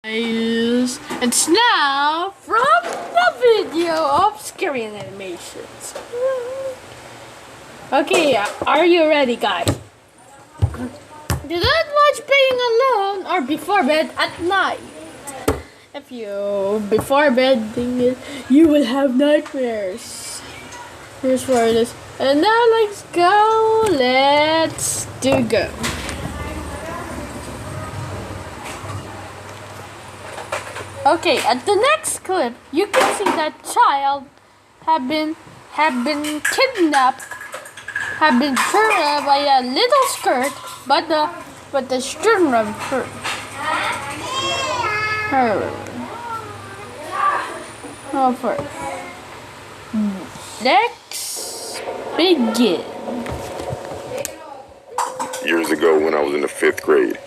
It's now from the video of scary animations. Okay, are you ready, guys? Do not watch Playing Alone or before bed at night. If you before bed think it, you will have nightmares. Here's where it is. And now let's go. Let's go. Okay, at the next clip, you can see that child have been kidnapped, have been turned by a little skirt, but the string of her. Let's begin. Years ago, when I was in the 5th grade,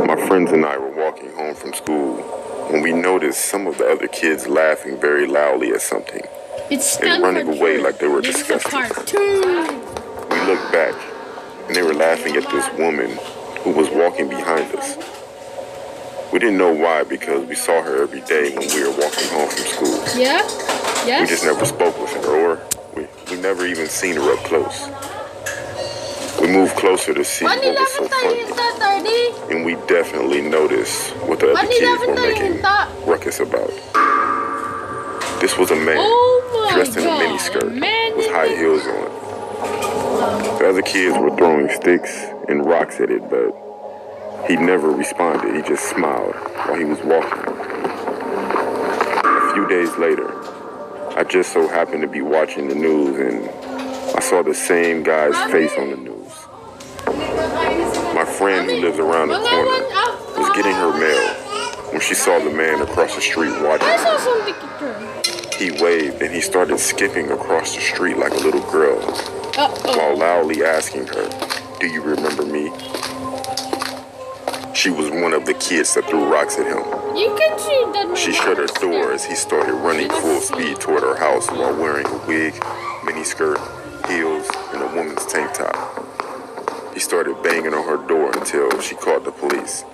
my friends and I were walking home from school when we noticed some of the other kids laughing very loudly at something and running away like they were disgusted. Part 2. We looked back and they were laughing at this woman who was walking behind us. We didn't know why because we saw her every day when we were walking home from school. Yeah? Yes? We just never spoke with her, or we never even seen her up close. We moved closer to see what was so funny, and we definitely noticed what the other kids were making ruckus about. This was a man dressed in a miniskirt with high heels on. The other kids were throwing sticks and rocks at it, but he never responded. He just smiled while he was walking. A few days later, I just so happened to be watching the news, and I saw the same guy's face on the news. My friend who lives around the corner was getting her mail when she saw the man across the street watching her. He waved and he started skipping across the street like a little girl while loudly asking her, "Do you remember me?" She was one of the kids that threw rocks at him. You can see that. She shut her door as he started running full speed toward her house while wearing a wig, miniskirt, heels, and a woman's tank top. He started banging on her door until she called the police.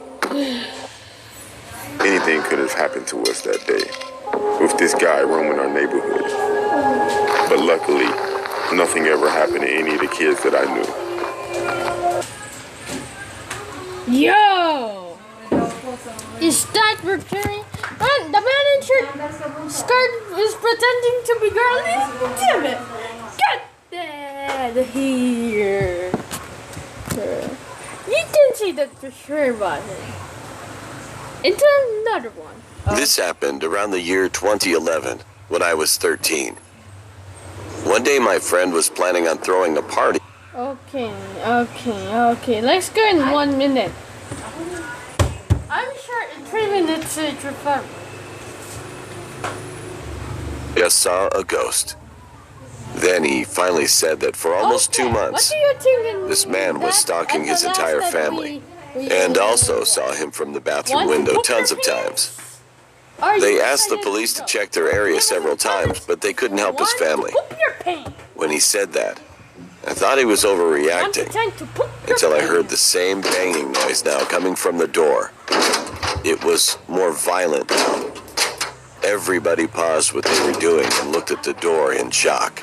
Anything could have happened to us that day with this guy roaming our neighborhood. But luckily, nothing ever happened to any of the kids that I knew. Yo! Is that recurring? The man in skirt is pretending to be girly? Damn it! Get that here! You can see that for sure button. Into another one. This happened around the year 2011 when I was 13. One day my friend was planning on throwing a party. Okay. Let's go in 1 minute. I'm sure in 3 minutes it's referred. Just saw a ghost. Then he finally said that for almost 2 months, this man was stalking his entire family and also saw him from the bathroom window tons of times. They asked the police to check their area several times, but they couldn't help his family. When he said that, I thought he was overreacting until I heard the same banging noise now coming from the door. It was more violent now. Everybody paused what they were doing and looked at the door in shock.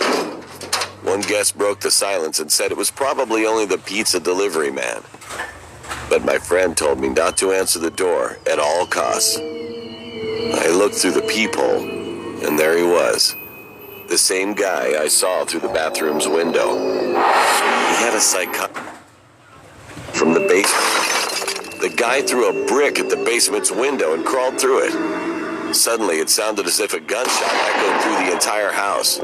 One guest broke the silence and said it was probably only the pizza delivery man. But my friend told me not to answer the door at all costs. I looked through the peephole, and there he was. The same guy I saw through the bathroom's window. He had a from the basement. The guy threw a brick at the basement's window and crawled through it. Suddenly, it sounded as if a gunshot echoed through the entire house.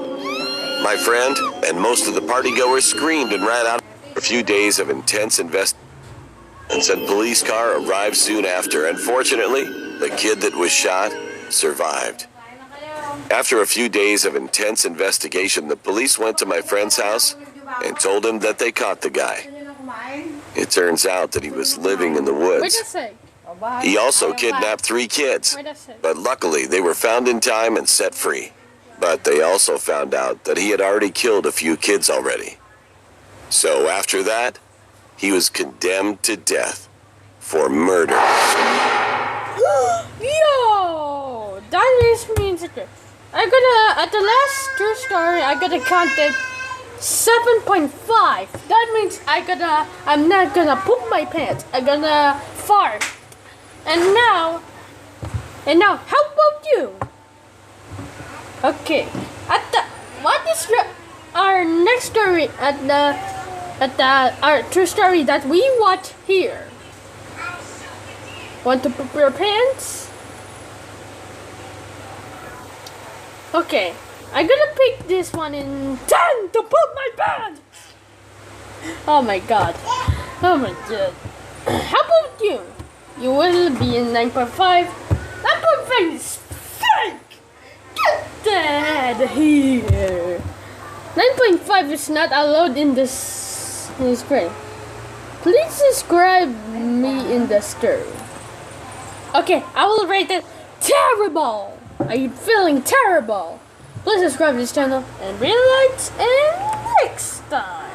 My friend and most of the partygoers screamed and ran out. A few days of intense investigation, and said police car arrived soon after, and fortunately, the kid that was shot survived. After a few days of intense investigation, the police went to my friend's house and told him that they caught the guy. It turns out that he was living in the woods. He also kidnapped 3 kids, but luckily they were found in time and set free. But they also found out that he had already killed a few kids already. So after that, he was condemned to death for murder. insecure. I gotta, at the last true story, I gotta count it 7.5. That means I'm not gonna poop my pants. I'm gonna fart. And now, how about you? Okay. What is our next story our true story that we watch here? Want to poop your pants? Okay, I'm gonna pick this one in 10 to poop my pants. Oh my god. Oh my god. How about you? You will be in 9.5. 9.5 is fake. Get that here. 9.5 is not allowed in this screen. Please subscribe me in the story. Okay, I will rate it terrible. Are you feeling terrible? Please subscribe to this channel and realize and next time.